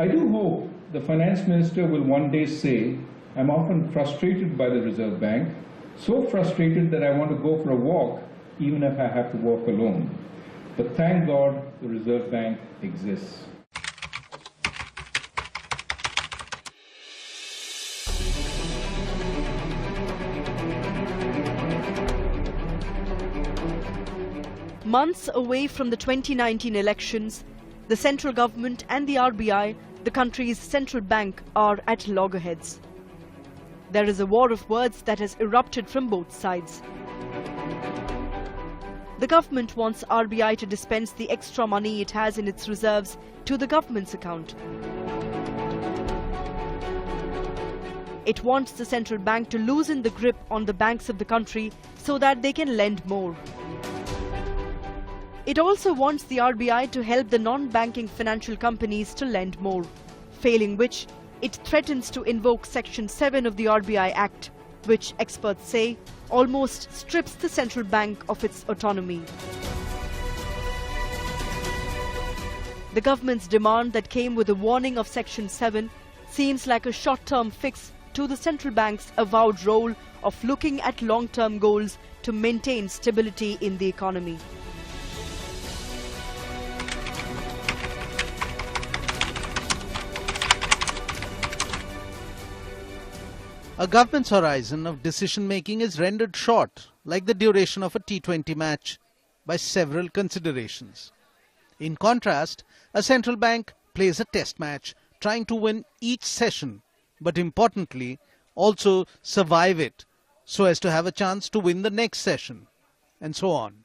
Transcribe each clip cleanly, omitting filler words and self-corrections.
I do hope the finance minister will one day say, I'm often frustrated by the Reserve Bank, so frustrated that I want to go for a walk even if I have to walk alone. But thank God the Reserve Bank exists. Months away from the 2019 elections, the central government and the RBI, the country's central bank, are at loggerheads. There is a war of words that has erupted from both sides. The government wants RBI to dispense the extra money it has in its reserves to the government's account. It wants the central bank to loosen the grip on the banks of the country so that they can lend more. It also wants the RBI to help the non-banking financial companies to lend more, failing which, it threatens to invoke Section 7 of the RBI Act, which experts say almost strips the central bank of its autonomy. The government's demand that came with a warning of Section 7 seems like a short-term fix to the central bank's avowed role of looking at long-term goals to maintain stability in the economy. A government's horizon of decision-making is rendered short, like the duration of a T20 match, by several considerations. In contrast, a central bank plays a test match, trying to win each session, but importantly, also survive it, so as to have a chance to win the next session, and so on.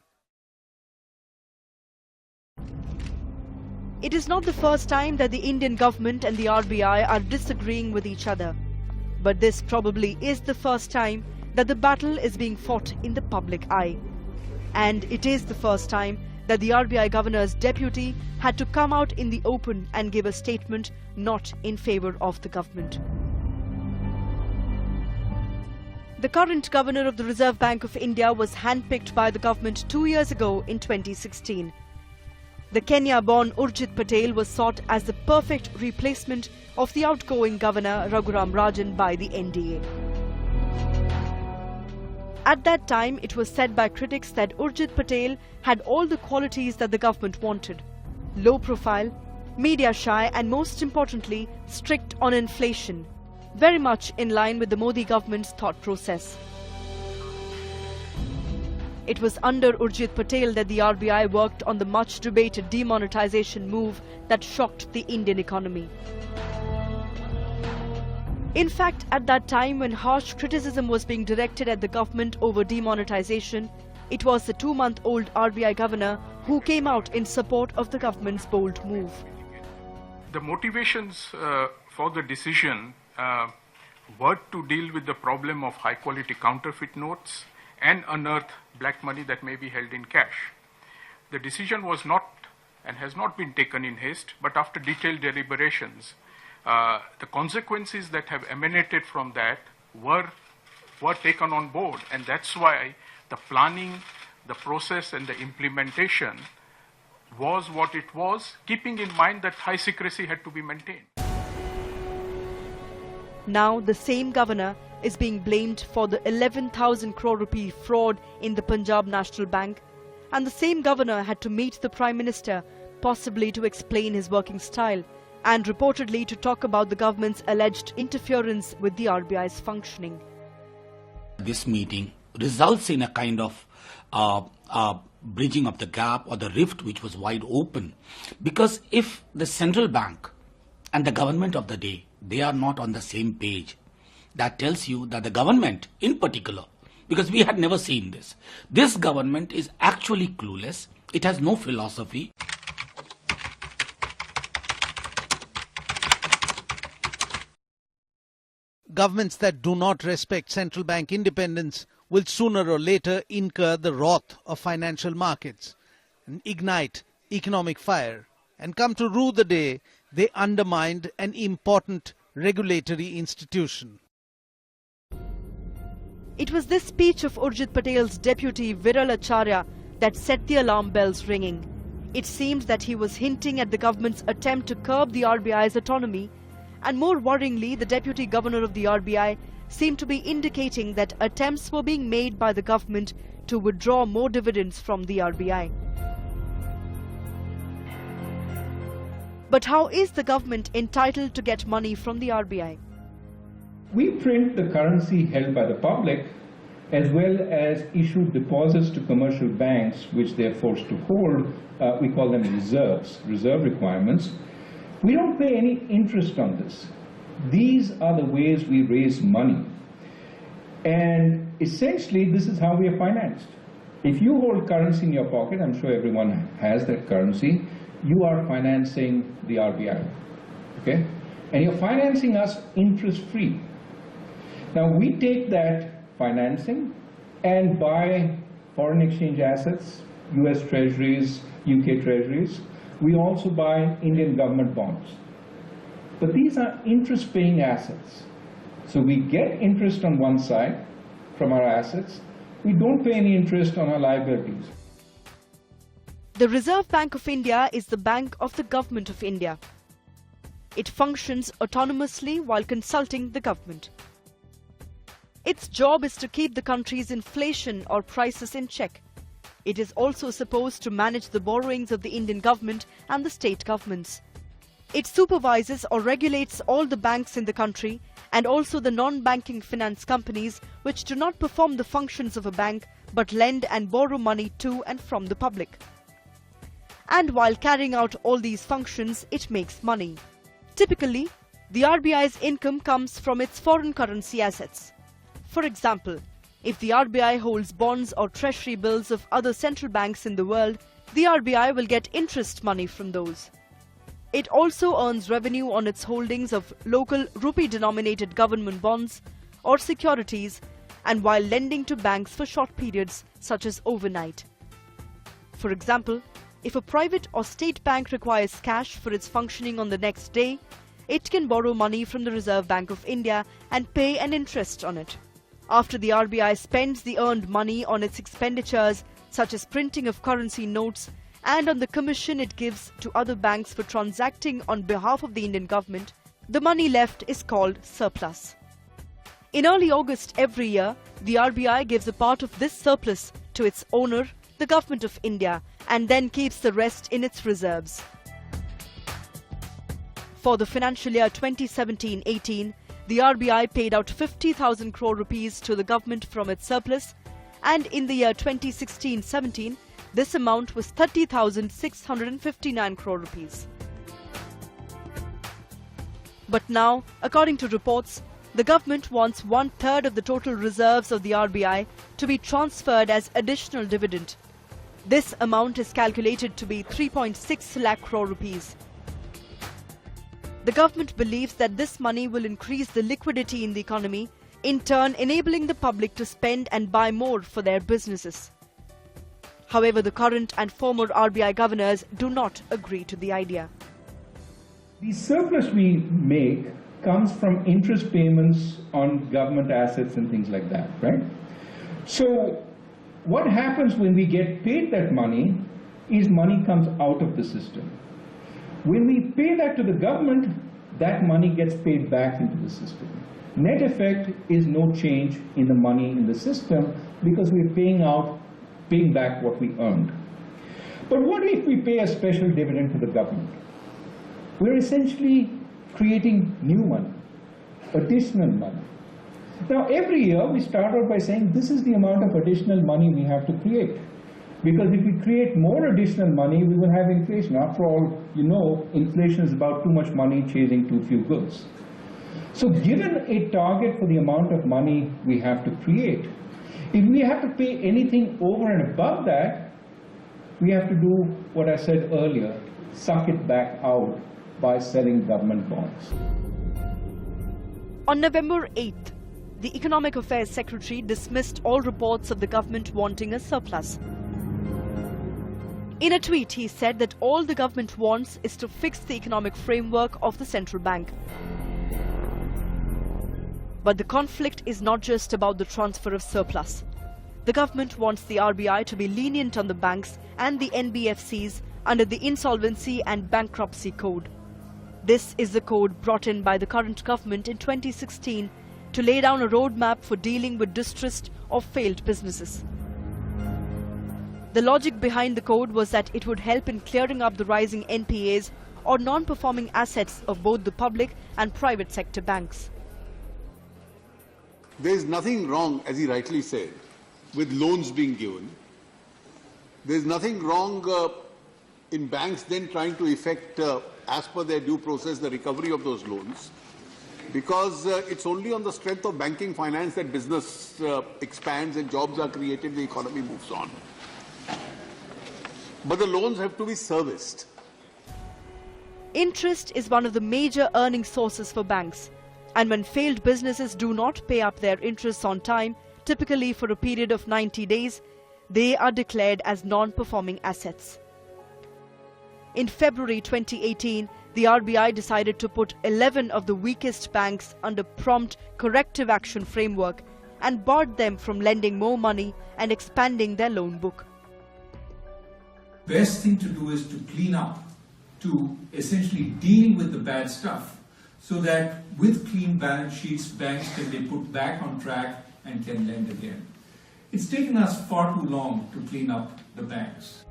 It is not the first time that the Indian government and the RBI are disagreeing with each other. But this probably is the first time that the battle is being fought in the public eye. And it is the first time that the RBI governor's deputy had to come out in the open and give a statement not in favor of the government. The current governor of the Reserve Bank of India was handpicked by the government 2 years ago in 2016. The Kenya-born Urjit Patel was sought as the perfect replacement of the outgoing governor Raghuram Rajan by the NDA. At that time, it was said by critics that Urjit Patel had all the qualities that the government wanted: low profile, media shy, and most importantly, strict on inflation, very much in line with the Modi government's thought process. It was under Urjit Patel that the RBI worked on the much debated demonetization move that shocked the Indian economy. In fact, at that time when harsh criticism was being directed at the government over demonetization, it was the 2-month-old RBI governor who came out in support of the government's bold move. The motivations for the decision were to deal with the problem of high-quality counterfeit notes and unearth black money that may be held in cash. The decision was not and has not been taken in haste, but after detailed deliberations, the consequences that have emanated from that were taken on board, and that's why the planning, the process and the implementation was what it was, keeping in mind that high secrecy had to be maintained. Now the same governor is being blamed for the 11,000 crore rupee fraud in the Punjab National Bank, and the same governor had to meet the Prime Minister, possibly to explain his working style, and reportedly to talk about the government's alleged interference with the RBI's functioning. This meeting results in a kind of bridging of the gap or the rift which was wide open, because if the central bank and the government of the day, they are not on the same page, that tells you that the government in particular, because we had never seen this government is actually clueless. It has no philosophy. Governments that do not respect central bank independence will sooner or later incur the wrath of financial markets and ignite economic fire and come to rue the day they undermined an important regulatory institution. It was this speech of Urjit Patel's deputy Viral Acharya that set the alarm bells ringing. It seems that he was hinting at the government's attempt to curb the RBI's autonomy, and more worryingly, the Deputy Governor of the RBI seemed to be indicating that attempts were being made by the government to withdraw more dividends from the RBI. But how is the government entitled to get money from the RBI? We print the currency held by the public as well as issue deposits to commercial banks which they are forced to hold. We call them reserves, reserve requirements. We don't pay any interest on this. These are the ways we raise money. And essentially, this is how we are financed. If you hold currency in your pocket, I'm sure everyone has that currency, you are financing the RBI, okay? And you're financing us interest-free. Now, we take that financing and buy foreign exchange assets, US treasuries, UK treasuries. We also buy Indian government bonds. But these are interest-paying assets. So we get interest on one side from our assets. We don't pay any interest on our liabilities. The Reserve Bank of India is the bank of the Government of India. It functions autonomously while consulting the government. Its job is to keep the country's inflation or prices in check. It is also supposed to manage the borrowings of the Indian government and the state governments. It supervises or regulates all the banks in the country and also the non-banking finance companies which do not perform the functions of a bank but lend and borrow money to and from the public. And while carrying out all these functions, it makes money. Typically, the RBI's income comes from its foreign currency assets. For example, if the RBI holds bonds or treasury bills of other central banks in the world, the RBI will get interest money from those. It also earns revenue on its holdings of local rupee-denominated government bonds or securities, and while lending to banks for short periods such as overnight. For example, if a private or state bank requires cash for its functioning on the next day, it can borrow money from the Reserve Bank of India and pay an interest on it. After the RBI spends the earned money on its expenditures such as printing of currency notes and on the commission it gives to other banks for transacting on behalf of the Indian government, the money left is called surplus. In early August every year, the RBI gives a part of this surplus to its owner, the Government of India, and then keeps the rest in its reserves. For the financial year 2017-18, the RBI paid out 50,000 crore rupees to the government from its surplus, and in the year 2016-17, this amount was 30,659 crore rupees. But now, according to reports, the government wants 1/3 of the total reserves of the RBI to be transferred as additional dividend. This amount is calculated to be 3.6 lakh crore rupees. The government believes that this money will increase the liquidity in the economy, in turn enabling the public to spend and buy more for their businesses. However, the current and former RBI governors do not agree to the idea. The surplus we make comes from interest payments on government assets and things like that, right? So what happens when we get paid that money is money comes out of the system. When we pay that to the government, that money gets paid back into the system. Net effect is no change in the money in the system because we're paying back what we earned. But what if we pay a special dividend to the government? We're essentially creating new money, additional money. Now every year we start out by saying this is the amount of additional money we have to create. Because if we create more additional money, we will have inflation. After all, you know, inflation is about too much money chasing too few goods. So given a target for the amount of money we have to create, if we have to pay anything over and above that, we have to do what I said earlier, suck it back out by selling government bonds. On November 8th, the Economic Affairs Secretary dismissed all reports of the government wanting a surplus. In a tweet, he said that all the government wants is to fix the economic framework of the central bank. But the conflict is not just about the transfer of surplus. The government wants the RBI to be lenient on the banks and the NBFCs under the Insolvency and Bankruptcy Code. This is the code brought in by the current government in 2016 to lay down a roadmap for dealing with distressed or failed businesses. The logic behind the code was that it would help in clearing up the rising NPAs or non-performing assets of both the public and private sector banks. There is nothing wrong, as he rightly said, with loans being given. There is nothing wrong in banks then trying to effect, as per their due process, the recovery of those loans, because it's only on the strength of banking finance that business expands and jobs are created, the economy moves on. But the loans have to be serviced. Interest is one of the major earning sources for banks, and when failed businesses do not pay up their interests on time, typically for a period of 90 days, they are declared as non-performing assets. In February 2018, the RBI decided to put 11 of the weakest banks under prompt corrective action framework and barred them from lending more money and expanding their loan book. Best thing to do is to clean up, to essentially deal with the bad stuff, so that with clean balance sheets, banks can be put back on track and can lend again. It's taken us far too long to clean up the banks.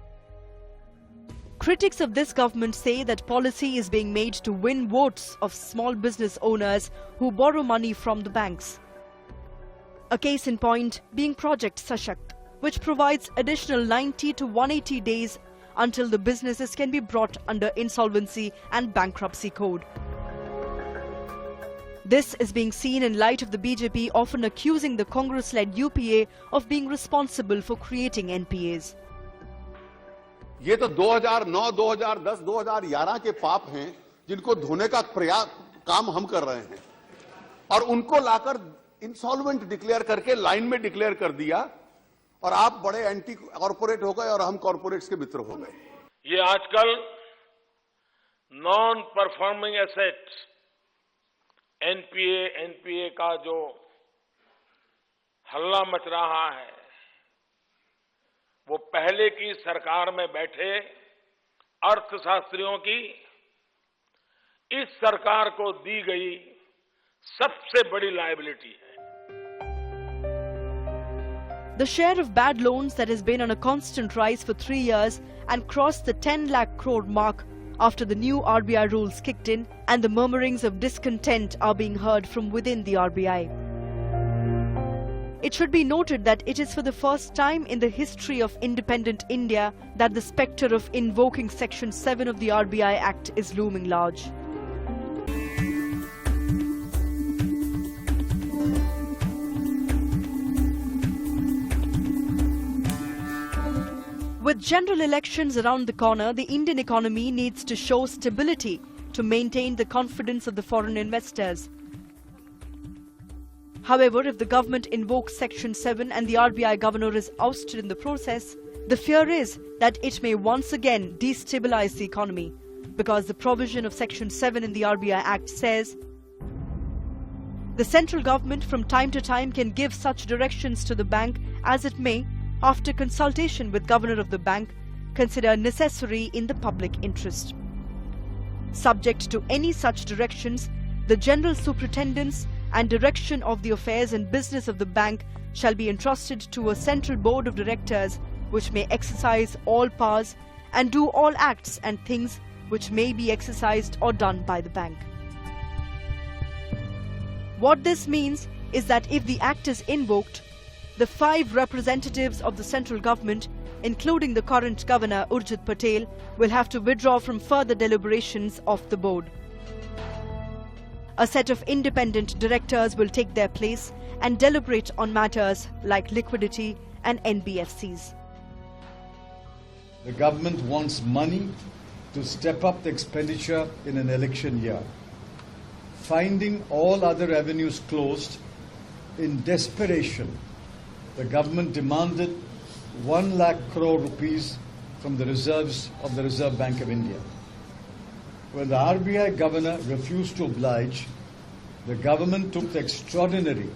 Critics of this government say that policy is being made to win votes of small business owners who borrow money from the banks. A case in point being Project Sashakt, which provides additional 90 to 180 days until the businesses can be brought under Insolvency and Bankruptcy Code. This is being seen in light of the BJP often accusing the Congress-led UPA of being responsible for creating NPAs. ये तो 2009, 2010, 2011 के पाप हैं जिनको धोने का काम हम कर रहे हैं और उनको लाकर इंसॉल्वेंट डिक्लेयर करके लाइन में डिक्लेयर कर दिया और आप बड़े एंटी कॉर्पोरेट हो गए और हम कॉर्पोरेट्स के मित्र हो गए। ये आजकल नॉन परफॉर्मिंग एसेट्स एनपीए का जो हल्ला मच रहा है वो पहले की सरकार में बैठे अर्थशास्त्रियों की इस सरकार को दी गई सबसे बड़ी लायबिलिटी है। The share of bad loans that has been on a constant rise for 3 years and crossed the 10 lakh crore mark after the new RBI rules kicked in, and the murmurings of discontent are being heard from within the RBI. It should be noted that it is for the first time in the history of independent India that the spectre of invoking Section 7 of the RBI Act is looming large. With general elections around the corner, the Indian economy needs to show stability to maintain the confidence of the foreign investors. However, if the government invokes Section 7 and the RBI governor is ousted in the process, the fear is that it may once again destabilize the economy, because the provision of Section 7 in the RBI Act says the central government from time to time can give such directions to the bank as it may, after consultation with governor of the bank, consider necessary in the public interest. Subject to any such directions, the general superintendence and direction of the affairs and business of the bank shall be entrusted to a central board of directors which may exercise all powers and do all acts and things which may be exercised or done by the bank. What this means is that if the act is invoked, the 5 representatives of the central government, including the current governor Urjit Patel, will have to withdraw from further deliberations of the board. A set of independent directors will take their place and deliberate on matters like liquidity and NBFCs. The government wants money to step up the expenditure in an election year. Finding all other avenues closed, in desperation, the government demanded 1 lakh crore rupees from the reserves of the Reserve Bank of India. When the RBI governor refused to oblige, the government took the extraordinary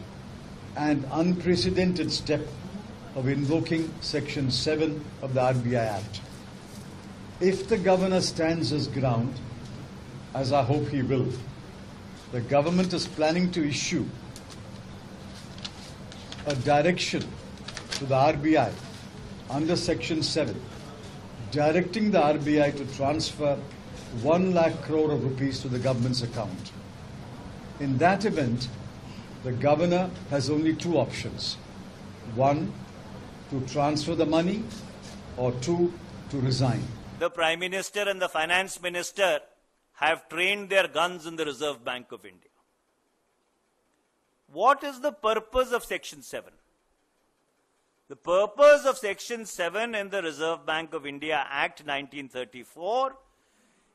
and unprecedented step of invoking Section 7 of the RBI Act. If the governor stands his ground, as I hope he will, the government is planning to issue a direction to the RBI under Section 7, directing the RBI to transfer 1 lakh crore of rupees to the government's account. In that event, the governor has only two options. One, to transfer the money, or two, to resign. The Prime Minister and the Finance Minister have trained their guns in the Reserve Bank of India. What is the purpose of Section 7? The purpose of Section 7 in the Reserve Bank of India Act 1934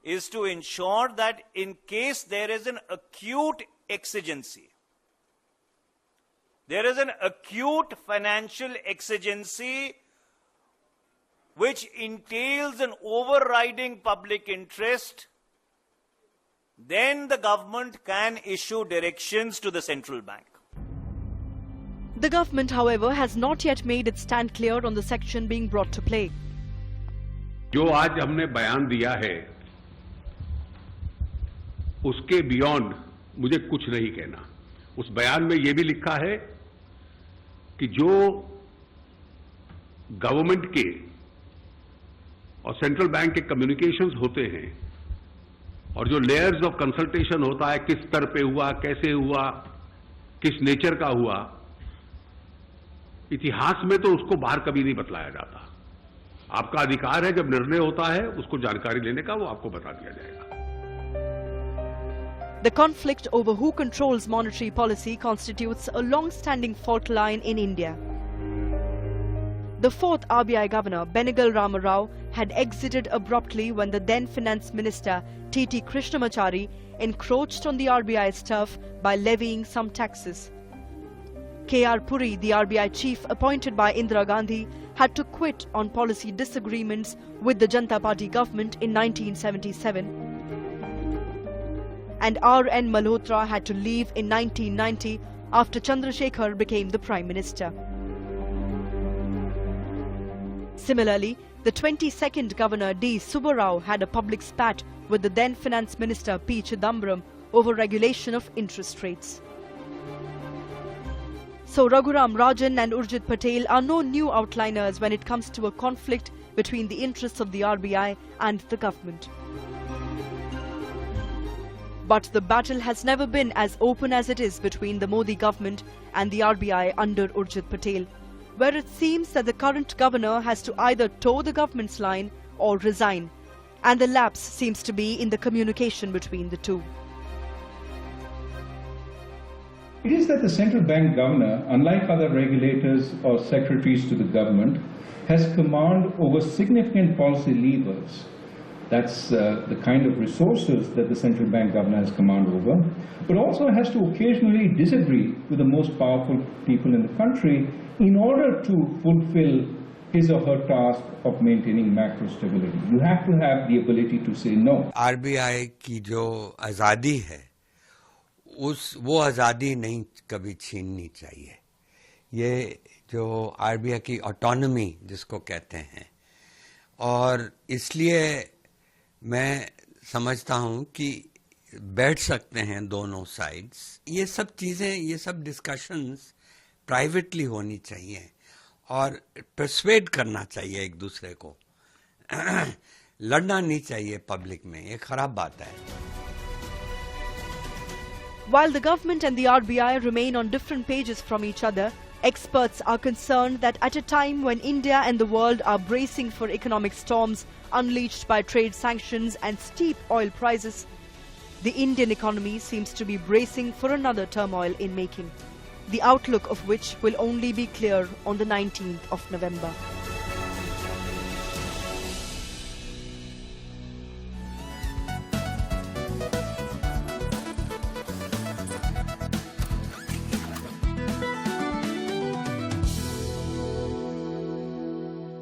is to ensure that in case there is an acute exigency, there is an acute financial exigency which entails an overriding public interest, then the government can issue directions to the central bank. The government, however, has not yet made its stand clear on the section being brought to play. जो आज हमने बयान दिया है, उसके beyond मुझे कुछ नहीं कहना। उस बयान में यह भी लिखा है कि जो गवर्नमेंट के और सेंट्रल बैंक के कम्युनिकेशंस होते हैं और जो लेयर्स ऑफ कंसल्टेशन होता है, किस स्तर पे हुआ, कैसे हुआ, किस नेचर का हुआ, इतिहास में तो उसको बाहर कभी नहीं बतलाया जाता। आपका अधिकार है, जब निर्णय होता है उसको जानकारी लेने का, वो आपको बता दिया जाएगा। The conflict over who controls monetary policy constitutes a long-standing fault line in India. The fourth RBI governor, Benegal Rama Rao, had exited abruptly when the then finance minister, T.T. Krishnamachari, encroached on the RBI's turf by levying some taxes. K.R. Puri, the RBI chief appointed by Indira Gandhi, had to quit on policy disagreements with the Janata Party government in 1977. And R.N. Malhotra had to leave in 1990 after Chandrasekhar became the Prime Minister. Similarly, the 22nd Governor D. Subbarao had a public spat with the then Finance Minister P. Chidambaram over regulation of interest rates. So Raghuram Rajan and Urjit Patel are no new outliners when it comes to a conflict between the interests of the RBI and the government. But the battle has never been as open as it is between the Modi government and the RBI under Urjit Patel, where it seems that the current governor has to either toe the government's line or resign, and the lapse seems to be in the communication between the two. It is that the central bank governor, unlike other regulators or secretaries to the government, has command over significant policy levers. That's the kind of resources that the central bank governor has command over, but also has to occasionally disagree with the most powerful people in the country in order to fulfill his or her task of maintaining macro stability. You have to have the ability to say no. RBI की जो आज़ादी है, वो आज़ादी नहीं कभी छीननी चाहिए। ये जो RBI की autonomy जिसको कहते हैं, और इसलिए मैं समझता हूँ कि बैठ सकते हैं दोनों साइड्स। ये सब चीज़ें, ये सब डिस्कशंस प्राइवेटली होनी चाहिए और परसुएड करना चाहिए एक दूसरे को। लड़ना नहीं चाहिए पब्लिक में, ये खराब बात है। While the government and the RBI remain on different pages from each other, experts are concerned that at a time when India and the world are bracing for economic storms unleashed by trade sanctions and steep oil prices, the Indian economy seems to be bracing for another turmoil in making, the outlook of which will only be clear on the 19th of November.